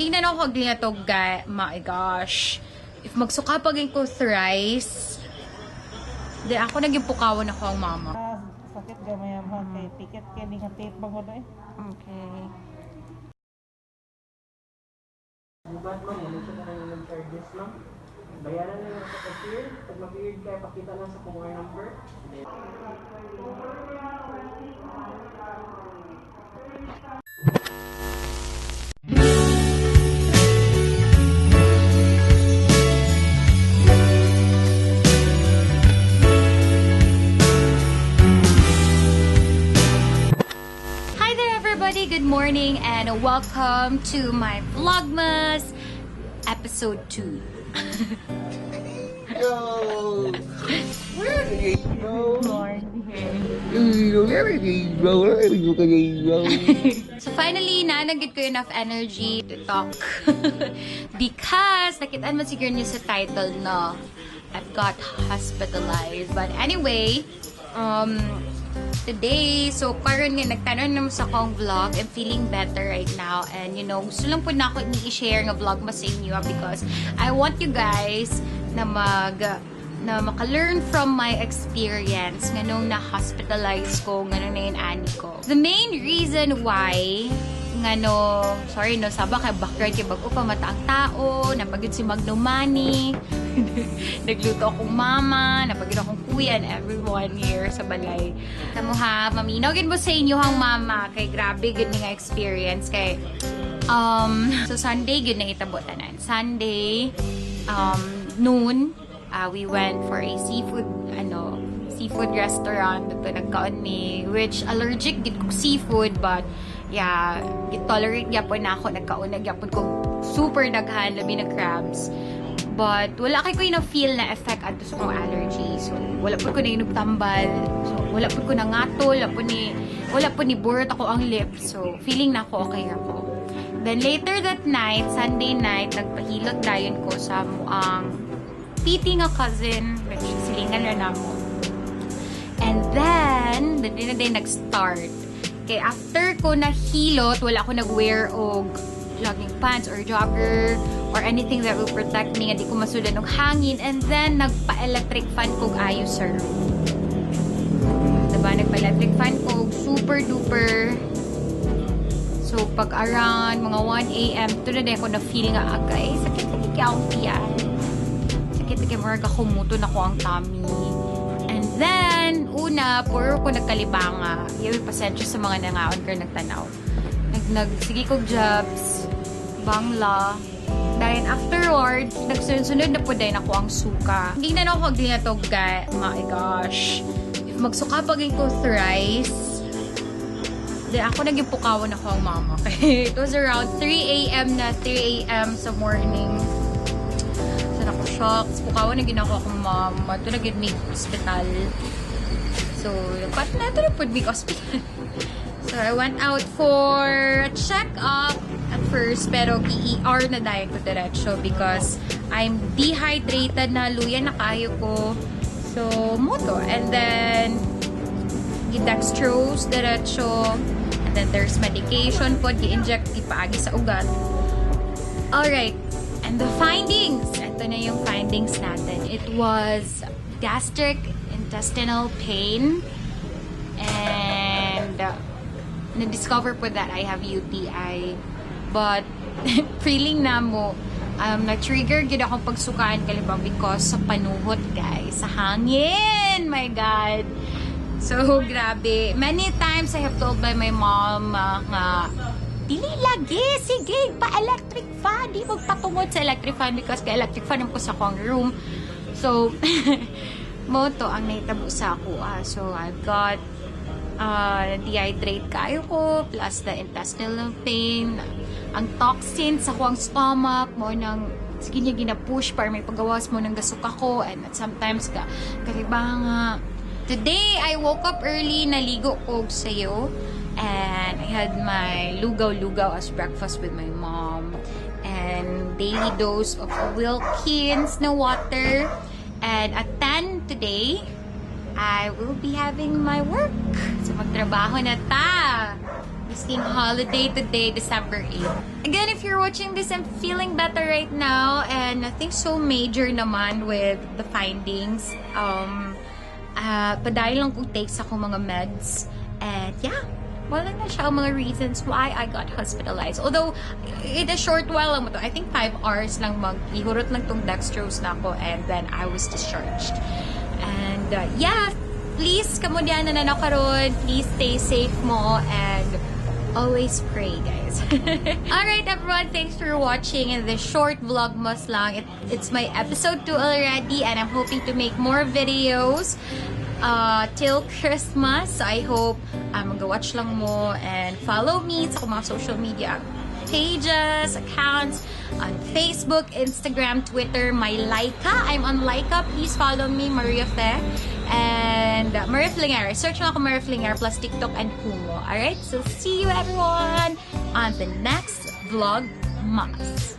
Hindi na ako to, guys. My gosh. If magsuka pagin ko thrice, di ako naging pukawan ako ang mama. Sakit gamay ang kay ticket kay ni tape bang ko eh. Okay. Bukan mo, yan siya na yung charges lang. Bayaran na lang sa cashier. Pag mag-cleared kayo, pakita lang sa PUR number. Hi there everybody, good morning and welcome to my Vlogmas episode 2. Yo! Where did you go? So finally, naanagit ko enough energy to talk. Because, nakitaan mo siguro niyo sa title na I've got hospitalized. But anyway, today, so karon nga nagtanon naman sa akong vlog. I'm feeling better right now. And you know, gusto lang po na ako i-share nga vlog mas sa inyo because I want you guys na maka-learn from my experience nga nung na-hospitalize ko, nga nung na-ani ko. The main reason why nga no, sorry no, saba kay backyard kay bago pa mata ang tao, napagid si Magnomani, nagluto akong mama, napagid akong kuya and everyone here sa balay. Tamo ha, maminogin mo sa inyo hang mama, kay grabe gud nga experience kay so Sunday gud nang itabo tanan. Sunday noon, we went for a seafood restaurant dito nagkaon mi, which allergic gid ko seafood, but yeah, tolerate gyapon na ako, nagkaon na gyapon ko super daghan labi na crabs, but wala kay ko na feel na effect adto sa mga allergy. So wala po ko na inugtambal, so wala po ko na ngatol, wala po ni burot ako ang lips, so feeling na ako okay ako. Then later that night, Sunday night, nagpahilot dayon ko sa muang PT nga cousin, which silingan na namo. And then, doon na din nag-start. Okay, after ko nahilot, wala ako nag-wear og jogging pants or jogger or anything that will protect me, hindi ko masudan ng hangin. And then, nagpa-electric fan ko ayos sa room. Diba? Nagpa-electric fan ko, super duper. So, pag around mga 1 a.m., ito na din ako na-feel nga agay. Sakit-sakit kaya akong tiyan. Sakit-sakit marag ako muto na ko ang tummy. And then, una, puro ko nagkalibanga. Yung pasensya sa mga nangaon ko nagtanaw. Sige ko jobs, bangla. Dahil afterwards, nagsunod na po din ako ang suka. Hindi na ako to, guys. My gosh. If magsuka pagin ko thrice, then ako naging pukawan ako ang mama. It was around 3 a.m. na 3 a.m. sa morning. So, naku-shock. Pukawan na ginawa akong mama. Ito na may hospital. So, pat na ito na po may hospital. So, I went out for a check-up at first. Pero ER na dahil ko diretso because I'm dehydrated na. Luya na kayo ko. So, moto. And then, dextrose diretso. And then there's medication po, gi-inject, ipaagi sa ugat. Alright, and the findings. Ito na yung findings natin. It was gastric intestinal pain. And na-discover po that I have UTI. But, feeling na mo, na-trigger gid akong pagsukaan kalibang because sa panuhot, guys. Sa hangin! My God! So, grabe. Many times I have told by my mom nga, dili lagi, sige, pa-electric fan. Di magpatungod sa electric fan because ka-electric fan ko sa akong room. So, moto ang naitabo sa ako. So, I've got dehydrate kayo ko, plus the intestinal pain, ang toxin sa akong stomach, mo nang sige niya gina-push para may pagawas mo ng gasuka ko, and at sometimes kalibanga. Today, I woke up early, naligo ko sa'yo, and I had my lugaw-lugaw as breakfast with my mom, and daily dose of Wilkins na water, and at 10 today, I will be having my work. So, magtrabaho na ta! Christine holiday today, December 8. Again, if you're watching this, I'm feeling better right now and nothing so major naman with the findings. Padahil lang kung takes ako mga meds. And yeah, wala na siya ang mga reasons why I got hospitalized. Although, in a short while lang mo to, I think 5 hours lang ihurot lang tong dextrose na ako and then I was discharged. And yeah, please, kamo diyan na nakaroon, please stay safe mo and always pray, guys. Alright, everyone, thanks for watching in this short vlogmas lang. It's my episode 2 already and I'm hoping to make more videos till Christmas. So I hope mag-watch lang mo and follow me sa mga social media pages, accounts on Facebook, Instagram, Twitter, my Laika. I'm on Laika. Please follow me, Maria Fe. And Maria Feelingera. Search lang ako Maria Feelingera plus TikTok and Kumo. Alright? So see you everyone on the next Vlogmas.